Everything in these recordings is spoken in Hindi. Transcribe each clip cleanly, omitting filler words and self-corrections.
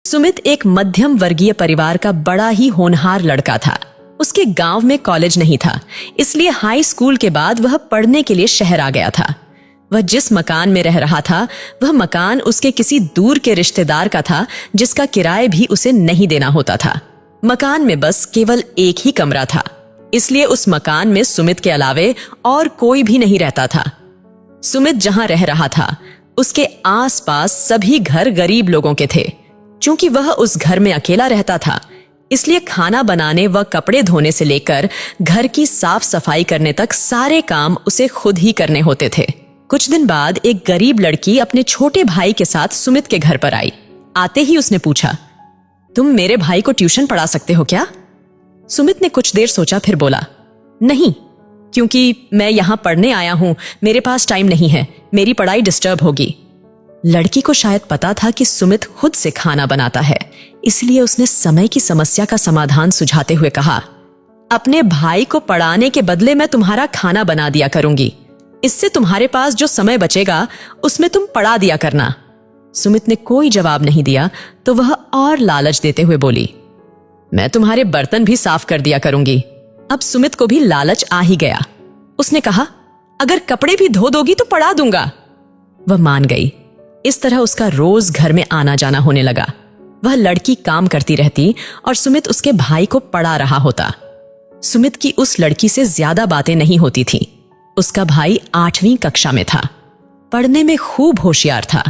सुमित एक मध्यम वर्गीय परिवार का बड़ा ही होनहार लड़का था। उसके गांव में कॉलेज नहीं था, इसलिए हाई स्कूल के बाद वह पढ़ने के लिए शहर आ गया था। वह जिस मकान में रह रहा था, वह मकान उसके किसी दूर के रिश्तेदार का था, जिसका किराया भी उसे नहीं देना होता था। मकान में बस केवल एक ही कमरा था, इसलिए उस मकान में सुमित के अलावे और कोई भी नहीं रहता था। सुमित जहां रह रहा था, उसके आसपास सभी घर गरीब लोगों के थे। चूंकि वह उस घर में अकेला रहता था, इसलिए खाना बनाने व कपड़े धोने से लेकर घर की साफ सफाई करने तक सारे काम उसे खुद ही करने होते थे। कुछ दिन बाद एक गरीब लड़की अपने छोटे भाई के साथ सुमित के घर पर आई। आते ही उसने पूछा, तुम मेरे भाई को ट्यूशन पढ़ा सकते हो क्या? सुमित ने कुछ देर सोचा, फिर बोला, नहीं, क्योंकि मैं यहां पढ़ने आया हूं, मेरे पास टाइम नहीं है, मेरी पढ़ाई डिस्टर्ब होगी। लड़की को शायद पता था कि सुमित खुद से खाना बनाता है, इसलिए उसने समय की समस्या का समाधान सुझाते हुए कहा, अपने भाई को पढ़ाने के बदले मैं तुम्हारा खाना बना दिया करूंगी। इससे तुम्हारे पास जो समय बचेगा उसमें तुम पढ़ा दिया करना। सुमित ने कोई जवाब नहीं दिया तो वह और लालच देते हुए बोली, मैं तुम्हारे बर्तन भी साफ कर दिया करूंगी। अब सुमित को भी लालच आ ही गया। उसने कहा, अगर कपड़े भी धो दोगी तो पढ़ा दूंगा। वह मान गई। इस तरह उसका रोज घर में आना जाना होने लगा। वह लड़की काम करती रहती और सुमित उसके भाई को पढ़ा रहा होता। सुमित की उस लड़की से ज्यादा बातें नहीं होती थीं। उसका भाई 8वीं कक्षा में था, पढ़ने में खूब होशियार था।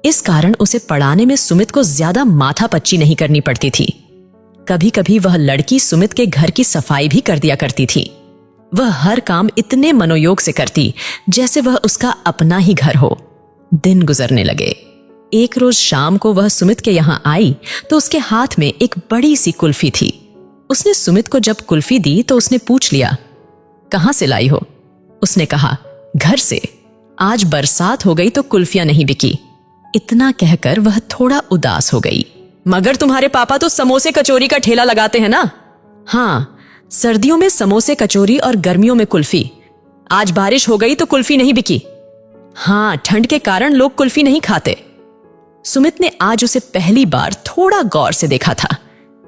इस कारण उसे पढ़ाने में सुमित को ज्यादा माथापच्ची नहीं करनी पड़ती थी। कभी कभी वह लड़की सुमित के घर की सफाई भी कर दिया करती थी। वह हर काम इतने मनोयोग से करती जैसे वह उसका अपना ही घर हो। दिन गुजरने लगे। एक रोज शाम को वह सुमित के यहां आई तो उसके हाथ में एक बड़ी सी कुल्फी थी। उसने सुमित को जब कुल्फी दी तो उसने पूछ लिया, कहां से लाई हो? उसने कहा, घर से। आज बरसात हो गई तो कुल्फियां नहीं बिकी। इतना कहकर वह थोड़ा उदास हो गई। मगर तुम्हारे पापा तो समोसे कचौरी का ठेला लगाते हैं ना? हाँ, सर्दियों में समोसे कचौरी और गर्मियों में कुल्फी। आज बारिश हो गई तो कुल्फी नहीं बिकी। हाँ, ठंड के कारण लोग कुल्फी नहीं खाते। सुमित ने आज उसे पहली बार थोड़ा गौर से देखा था।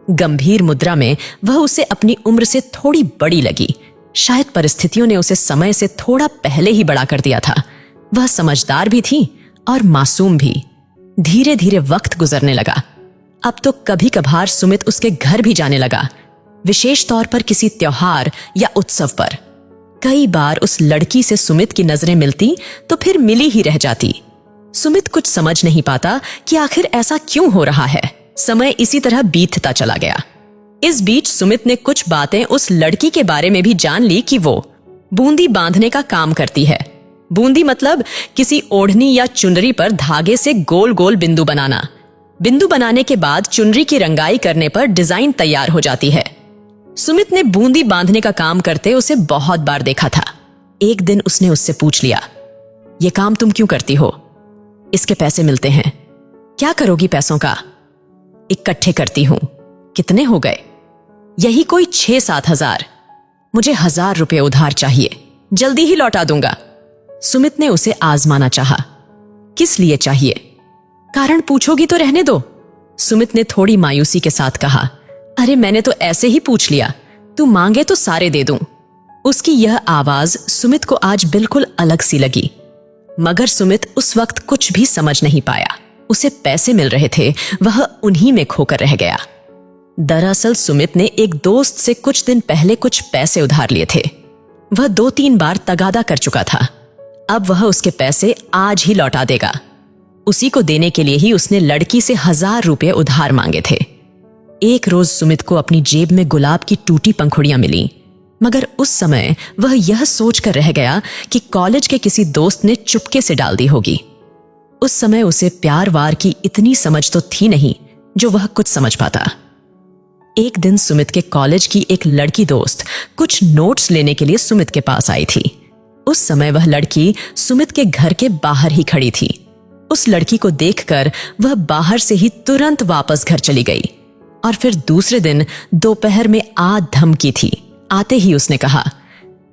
गंभीर मुद्रा में वह उसे अपनी उम्र से थोड़ी बड़ी लगी। शायद परिस्थितियों ने उसे समय से थोड़ा पहले ही बड़ा कर दिया था। वह समझदार भी थी और मासूम भी। धीरे धीरे वक्त गुजरने लगा। अब तो कभी कभार सुमित उसके घर भी जाने लगा, विशेष तौर पर किसी त्योहार या उत्सव पर। कई बार उस लड़की से सुमित की नजरें मिलती तो फिर मिली ही रह जाती। सुमित कुछ समझ नहीं पाता कि आखिर ऐसा क्यों हो रहा है। समय इसी तरह बीतता चला गया। इस बीच सुमित ने कुछ बातें उस लड़की के बारे में भी जान ली कि वो बूंदी बांधने का काम करती है। बूंदी मतलब किसी ओढ़नी या चुनरी पर धागे से गोल गोल बिंदु बनाना। बिंदु बनाने के बाद चुनरी की रंगाई करने पर डिजाइन तैयार हो जाती है। सुमित ने बूंदी बांधने का काम करते उसे बहुत बार देखा था। एक दिन उसने उससे पूछ लिया, यह काम तुम क्यों करती हो? इसके पैसे मिलते हैं। क्या करोगी पैसों का? इकट्ठे करती हूं। कितने हो गए? यही कोई 6-7 हजार। मुझे 1000 रुपये उधार चाहिए, जल्दी ही लौटा दूंगा। सुमित ने उसे आजमाना चाहा। किस लिए चाहिए? कारण पूछोगी तो रहने दो। सुमित ने थोड़ी मायूसी के साथ कहा, अरे मैंने तो ऐसे ही पूछ लिया, तू मांगे तो सारे दे दूं। उसकी यह आवाज सुमित को आज बिल्कुल अलग सी लगी। मगर सुमित उस वक्त कुछ भी समझ नहीं पाया। उसे पैसे मिल रहे थे, वह उन्हीं में खोकर रह गया। दरअसल सुमित ने एक दोस्त से कुछ दिन पहले कुछ पैसे उधार लिए थे। वह 2-3 बार तगादा कर चुका था। अब वह उसके पैसे आज ही लौटा देगा। उसी को देने के लिए ही उसने लड़की से 1000 रुपये उधार मांगे थे। एक रोज सुमित को अपनी जेब में गुलाब की टूटी पंखुड़ियां मिली, मगर उस समय वह यह सोचकर रह गया कि कॉलेज के किसी दोस्त ने चुपके से डाल दी होगी। उस समय उसे प्यार वार की इतनी समझ तो थी नहीं जो वह कुछ समझ पाता। एक दिन सुमित के कॉलेज की एक लड़की दोस्त कुछ नोट्स लेने के लिए सुमित के पास आई थी। उस समय वह लड़की सुमित के घर के बाहर ही खड़ी थी। उस लड़की को देखकर वह बाहर से ही तुरंत वापस घर चली गई और फिर दूसरे दिन दोपहर में आ धमकी थी। आते ही उसने कहा,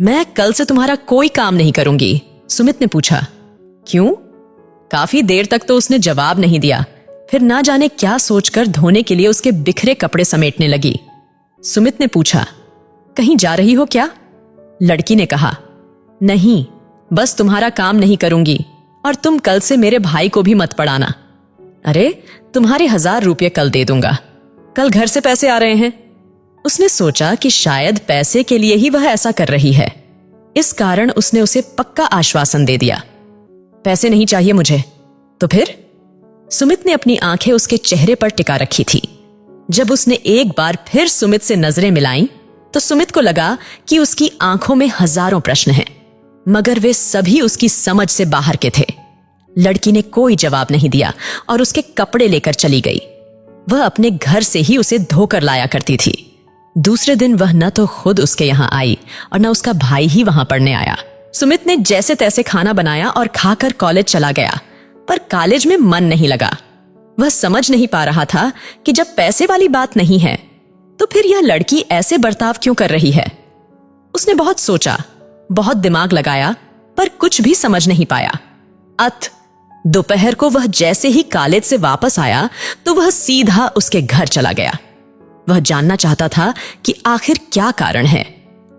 मैं कल से तुम्हारा कोई काम नहीं करूंगी। सुमित ने पूछा, क्यों? काफी देर तक तो उसने जवाब नहीं दिया। फिर ना जाने क्या सोचकर धोने के लिए उसके बिखरे कपड़े समेटने लगी। सुमित ने पूछा, कहीं जा रही हो क्या? लड़की ने कहा, नहीं, बस तुम्हारा काम नहीं करूंगी और तुम कल से मेरे भाई को भी मत पढ़ाना। अरे, तुम्हारे 1000 रुपये कल दे दूंगा, कल घर से पैसे आ रहे हैं। उसने सोचा कि शायद पैसे के लिए ही वह ऐसा कर रही है, इस कारण उसने उसे पक्का आश्वासन दे दिया। पैसे नहीं चाहिए मुझे। तो फिर? सुमित ने अपनी आंखें उसके चेहरे पर टिका रखी थी। जब उसने एक बार फिर सुमित से नजरें मिलाईं, तो सुमित को लगा कि उसकी आंखों में हजारों प्रश्न हैं, मगर वे सभी उसकी समझ से बाहर के थे। लड़की ने कोई जवाब नहीं दिया और उसके कपड़े लेकर चली गई। वह अपने घर से ही उसे धोकर लाया करती थी। दूसरे दिन वह न तो खुद उसके यहाँ आई और न उसका भाई ही वहां पढ़ने आया। सुमित ने जैसे तैसे खाना बनाया और खाकर कॉलेज चला गया, पर कॉलेज में मन नहीं लगा। वह समझ नहीं पा रहा था कि जब पैसे वाली बात नहीं है तो फिर यह लड़की ऐसे बर्ताव क्यों कर रही है। उसने बहुत सोचा, बहुत दिमाग लगाया, पर कुछ भी समझ नहीं पाया। दोपहर को वह जैसे ही कॉलेज से वापस आया तो वह सीधा उसके घर चला गया। वह जानना चाहता था कि आखिर क्या कारण है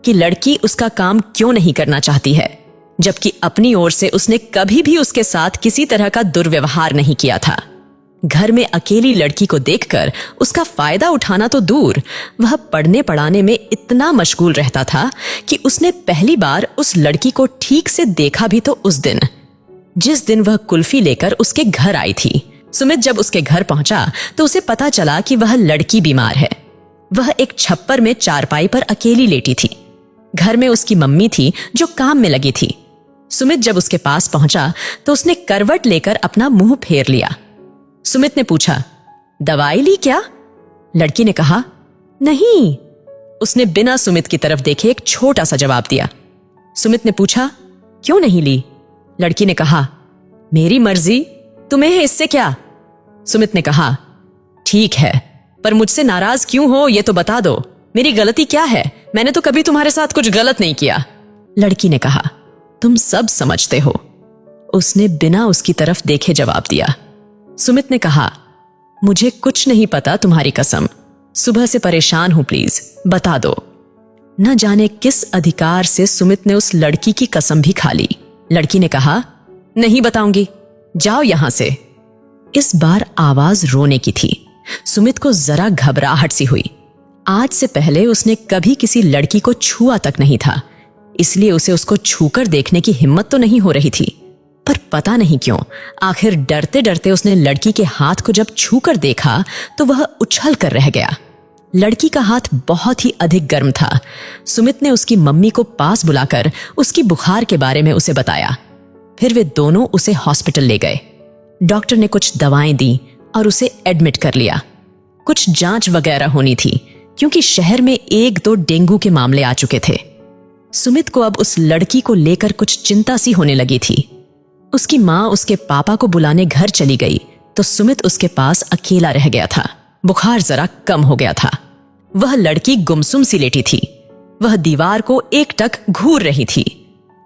कि लड़की उसका काम क्यों नहीं करना चाहती है, जबकि अपनी ओर से उसने कभी भी उसके साथ किसी तरह का दुर्व्यवहार नहीं किया था। घर में अकेली लड़की को देखकर उसका फायदा उठाना तो दूर, वह पढ़ने पढ़ाने में इतना मशगूल रहता था कि उसने पहली बार उस लड़की को ठीक से देखा भी तो उस दिन, जिस दिन वह कुल्फी लेकर उसके घर आई थी। सुमित जब उसके घर पहुंचा तो उसे पता चला कि वह लड़की बीमार है। वह एक छप्पर में चारपाई पर अकेली लेटी थी। घर में उसकी मम्मी थी जो काम में लगी थी। सुमित जब उसके पास पहुंचा तो उसने करवट लेकर अपना मुंह फेर लिया। सुमित ने पूछा, दवाई ली क्या? लड़की ने कहा, नहीं। उसने बिना सुमित की तरफ देखे एक छोटा सा जवाब दिया। सुमित ने पूछा, क्यों नहीं ली? लड़की ने कहा, मेरी मर्जी, तुम्हें इससे क्या? सुमित ने कहा, ठीक है, पर मुझसे नाराज क्यों हो ये तो बता दो। मेरी गलती क्या है? मैंने तो कभी तुम्हारे साथ कुछ गलत नहीं किया। लड़की ने कहा, तुम सब समझते हो। उसने बिना उसकी तरफ देखे जवाब दिया। सुमित ने कहा, मुझे कुछ नहीं पता, तुम्हारी कसम। सुबह से परेशान हूं, प्लीज बता दो। न जाने किस अधिकार से सुमित ने उस लड़की की कसम भी खा ली। लड़की ने कहा, नहीं बताऊंगी, जाओ यहां से। इस बार आवाज रोने की थी। सुमित को जरा घबराहट सी हुई। आज से पहले उसने कभी किसी लड़की को छुआ तक नहीं था, इसलिए उसे उसको छूकर देखने की हिम्मत तो नहीं हो रही थी। पर पता नहीं क्यों आखिर डरते डरते उसने लड़की के हाथ को जब छूकर देखा तो वह उछल कर रह गया। लड़की का हाथ बहुत ही अधिक गर्म था। सुमित ने उसकी मम्मी को पास बुलाकर उसकी बुखार के बारे में उसे बताया। फिर वे दोनों उसे हॉस्पिटल ले गए। डॉक्टर ने कुछ दवाएं दी और उसे एडमिट कर लिया। कुछ जांच वगैरह होनी थी क्योंकि शहर में 1-2 डेंगू के मामले आ चुके थे। सुमित को अब उस लड़की को लेकर कुछ चिंता सी होने लगी थी। उसकी माँ उसके पापा को बुलाने घर चली गई तो सुमित उसके पास अकेला रह गया था। बुखार जरा कम हो गया था। वह लड़की गुमसुम सी लेटी थी। वह दीवार को एकटक घूर रही थी।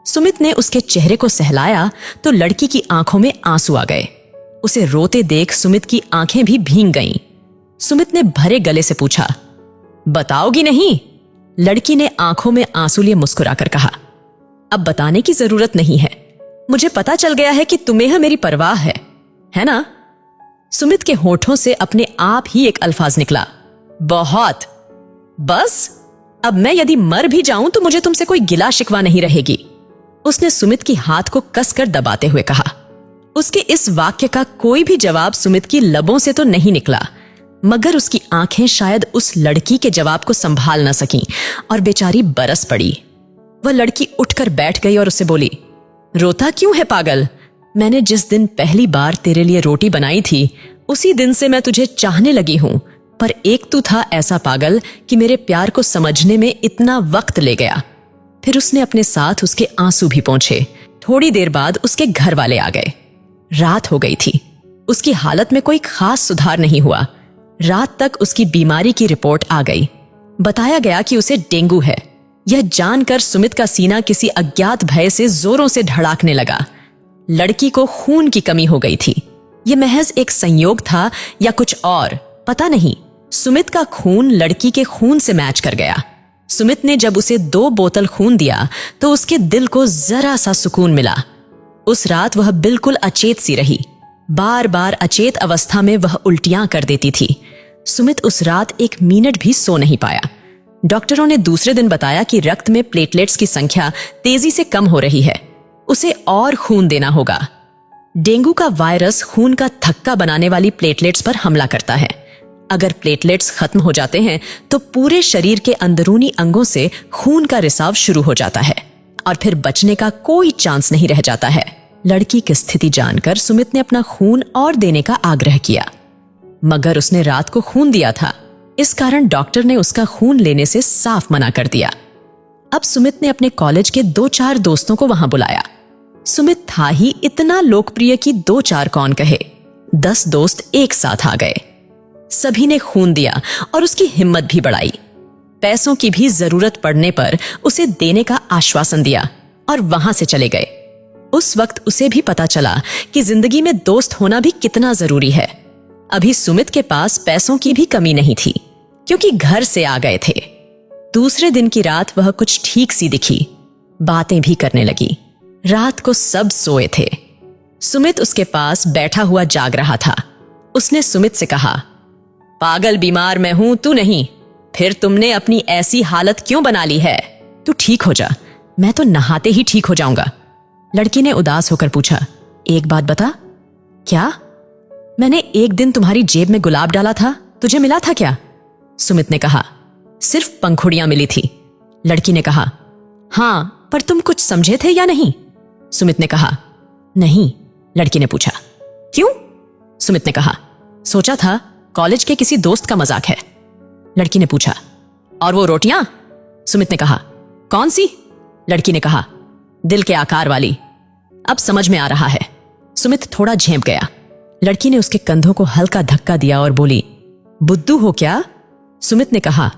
सुमित ने उसके चेहरे को सहलाया तो लड़की की आंखों में आंसू आ गए। उसे रोते देख सुमित की आंखें भी भीग गईं। सुमित ने भरे गले से पूछा, बताओगी नहीं? लड़की ने आंखों में आंसू लिए मुस्कुराकर कहा, अब बताने की जरूरत नहीं है, मुझे पता चल गया है कि तुम्हें मेरी परवाह है ना? सुमित के होठों से अपने आप ही एक अल्फाज निकला, बहुत। बस अब मैं यदि मर भी जाऊं तो मुझे तुमसे कोई गिला शिकवा नहीं रहेगी। उसने सुमित की हाथ को कसकर दबाते हुए कहा। उसके इस वाक्य का कोई भी जवाब सुमित की लबों से तो नहीं निकला, मगर उसकी आंखें शायद उस लड़की के जवाब को संभाल न सकीं और बेचारी बरस पड़ी। वह लड़की उठकर बैठ गई और उसे बोली, रोता क्यों है पागल? मैंने जिस दिन पहली बार तेरे लिए रोटी बनाई थी उसी दिन से मैं तुझे चाहने लगी हूं, पर एक तू था ऐसा पागल कि मेरे प्यार को समझने में इतना वक्त ले गया। फिर उसने अपने साथ उसके आंसू भी पोंछे। थोड़ी देर बाद उसके घर वाले आ गए। रात हो गई थी। उसकी हालत में कोई खास सुधार नहीं हुआ। रात तक उसकी बीमारी की रिपोर्ट आ गई। बताया गया कि उसे डेंगू है। यह जानकर सुमित का सीना किसी अज्ञात भय से जोरों से धड़ाकने लगा। लड़की को खून की कमी हो गई थी। ये महज एक संयोग था या कुछ और, पता नहीं। सुमित का खून लड़की के खून से मैच कर गया। सुमित ने जब उसे 2 बोतल खून दिया तो उसके दिल को जरा सा सुकून मिला। उस रात वह बिल्कुल अचेत सी रही। बार बार अचेत अवस्था में वह उल्टियां कर देती थी। सुमित उस रात 1 मिनट भी सो नहीं पाया। डॉक्टरों ने दूसरे दिन बताया कि रक्त में प्लेटलेट्स की संख्या तेजी से कम हो रही है, उसे और खून देना होगा। डेंगू का वायरस खून का थक्का बनाने वाली प्लेटलेट्स पर हमला करता है। अगर प्लेटलेट्स खत्म हो जाते हैं तो पूरे शरीर के अंदरूनी अंगों से खून का रिसाव शुरू हो जाता है और फिर बचने का कोई चांस नहीं रह जाता है। लड़की की स्थिति जानकर सुमित ने अपना खून और देने का आग्रह किया, मगर उसने रात को खून दिया था। इस कारण डॉक्टर ने उसका खून लेने से साफ मना कर दिया। अब सुमित ने अपने कॉलेज के 2-4 दोस्तों को वहां बुलाया। सुमित था ही इतना लोकप्रिय कि 2-4 कौन कहे। 10 दोस्त एक साथ आ गए। सभी ने खून दिया और उसकी हिम्मत भी बढ़ाई। पैसों की भी जरूरत पड़ने पर उसे देने का आश्वासन दिया और वहां से चले गए। उस वक्त उसे भी पता चला कि जिंदगी में दोस्त होना भी कितना जरूरी है। अभी सुमित के पास पैसों की भी कमी नहीं थी, क्योंकि घर से आ गए थे। दूसरे दिन की रात वह कुछ ठीक सी दिखी, बातें भी करने लगी। रात को सब सोए थे। सुमित उसके पास बैठा हुआ जाग रहा था। उसने सुमित से कहा, पागल बीमार मैं हूं, तू नहीं। फिर तुमने अपनी ऐसी हालत क्यों बना ली है? तू ठीक हो जा, मैं तो नहाते ही ठीक हो जाऊंगा। लड़की ने उदास होकर पूछा, एक बात बता। क्या? मैंने एक दिन तुम्हारी जेब में गुलाब डाला था, तुझे मिला था क्या? सुमित ने कहा, सिर्फ पंखुड़ियां मिली थी। लड़की ने कहा, हां, पर तुम कुछ समझे थे या नहीं? सुमित ने कहा, नहीं। लड़की ने पूछा, क्यों? सुमित ने कहा, सोचा था कॉलेज के किसी दोस्त का मजाक है। लड़की ने पूछा, और वो रोटियां? सुमित ने कहा, कौन सी? लड़की ने कहा, दिल के आकार वाली। अब समझ में आ रहा है। सुमित थोड़ा झेंप गया। लड़की ने उसके कंधों को हल्का धक्का दिया और बोली, बुद्धू हो क्या? सुमित ने कहा,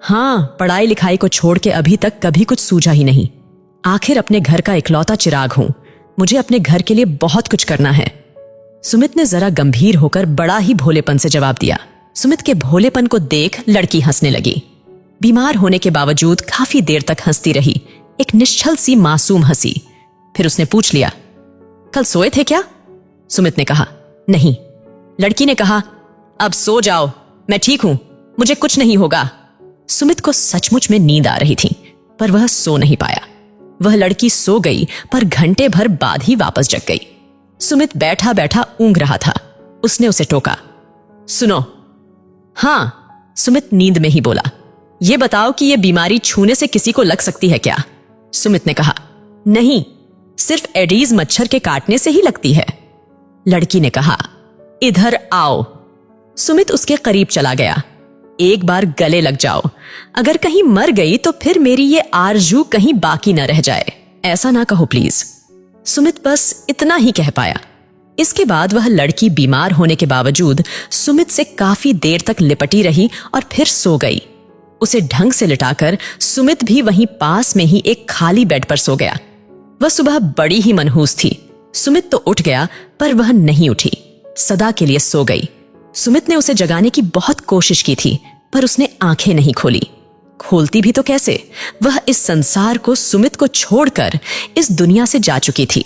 हां, पढ़ाई लिखाई को छोड़ के अभी तक कभी कुछ सूझा ही नहीं। आखिर अपने घर का इकलौता चिराग हूं, मुझे अपने घर के लिए बहुत कुछ करना है। सुमित ने जरा गंभीर होकर बड़ा ही भोलेपन से जवाब दिया। सुमित के भोलेपन को देख लड़की हंसने लगी। बीमार होने के बावजूद काफी देर तक हंसती रही, एक निश्चल सी मासूम हंसी। फिर उसने पूछ लिया, कल सोए थे क्या? सुमित ने कहा, नहीं। लड़की ने कहा, अब सो जाओ, मैं ठीक हूं, मुझे कुछ नहीं होगा। सुमित को सचमुच में नींद आ रही थी, पर वह सो नहीं पाया। वह लड़की सो गई, पर घंटे भर बाद ही वापस जग गई। सुमित बैठा बैठा ऊँघ रहा था। उसने उसे टोका, सुनो। हां, सुमित नींद में ही बोला, यह बताओ कि यह बीमारी छूने से किसी को लग सकती है क्या? सुमित ने कहा, नहीं, सिर्फ एडीज मच्छर के काटने से ही लगती है। लड़की ने कहा, इधर आओ। सुमित उसके करीब चला गया। एक बार गले लग जाओ, अगर कहीं मर गई तो फिर मेरी ये आरजू कहीं बाकी न रह जाए। ऐसा ना कहो प्लीज। सुमित बस इतना ही कह पाया। इसके बाद वह लड़की बीमार होने के बावजूद सुमित से काफी देर तक लिपटी रही और फिर सो गई। उसे ढंग से लिटाकर सुमित भी वहीं पास में ही एक खाली बेड पर सो गया। वह सुबह बड़ी ही मनहूस थी। सुमित तो उठ गया, पर वह नहीं उठी, सदा के लिए सो गई। सुमित ने उसे जगाने की बहुत कोशिश की थी, पर उसने आंखें नहीं खोली। खोलती भी तो कैसे? वह इस संसार को, सुमित को छोड़कर इस दुनिया से जा चुकी थी।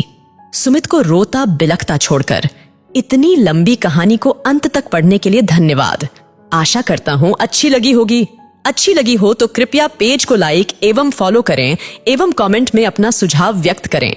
सुमित को रोता बिलखता छोड़कर। इतनी लंबी कहानी को अंत तक पढ़ने के लिए धन्यवाद। आशा करता हूं अच्छी लगी होगी। अच्छी लगी हो तो कृपया पेज को लाइक एवं फॉलो करें एवं कमेंट में अपना सुझाव व्यक्त करें।